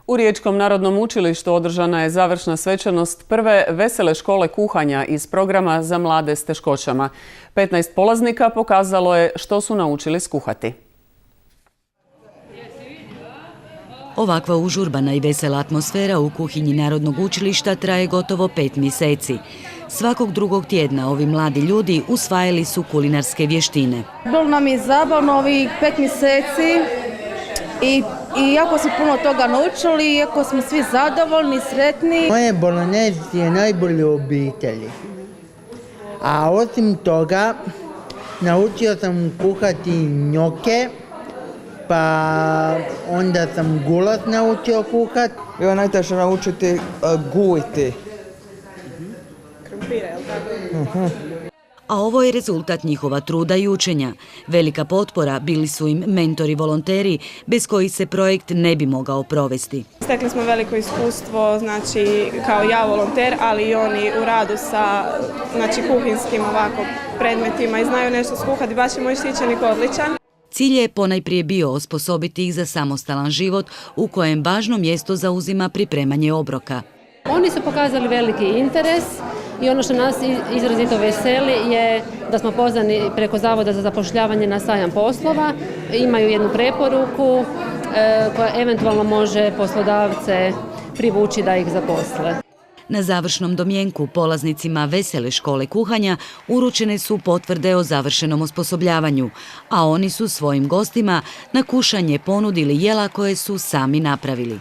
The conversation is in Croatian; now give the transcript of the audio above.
U Riječkom narodnom učilištu održana je završna svečanost prve vesele škole kuhanja iz programa za mlade s teškoćama. 15 polaznika pokazalo je što su naučili skuhati. Ovakva užurbana i vesela atmosfera u kuhinji Narodnog učilišta traje gotovo 5 mjeseci. Svakog drugog tjedna ovi mladi ljudi usvajali su kulinarske vještine. Bilo nam je zabavno ovih 5 mjeseci i jako smo puno toga naučili, iako smo svi zadovoljni, sretni. Moje bolognese je najbolje u obitelji. A osim toga, naučio sam kuhati njoke, pa onda sam gulaš naučio kuhati. Bilo je najteže naučiti guliti. Krumpire, je li tako? A ovo je rezultat njihova truda i učenja. Velika potpora bili su im mentori volonteri, bez kojih se projekt ne bi mogao provesti. Stekli smo veliko iskustvo, znači kao ja volonter, ali i oni u radu sa kuhinskim ovako predmetima i znaju nešto skuhati. Baš je moj štićenik odličan. Cilj je ponajprije bio osposobiti ih za samostalan život u kojem važno mjesto zauzima pripremanje obroka. Oni su pokazali veliki interes i ono što nas izrazito veseli je da smo pozvani preko Zavoda za zapošljavanje na sajam poslova. Imaju jednu preporuku koja eventualno može poslodavce privući da ih zaposle. Na završnom domjenku polaznicima vesele škole kuhanja uručene su potvrde o završenom osposobljavanju, a oni su svojim gostima na kušanje ponudili jela koje su sami napravili.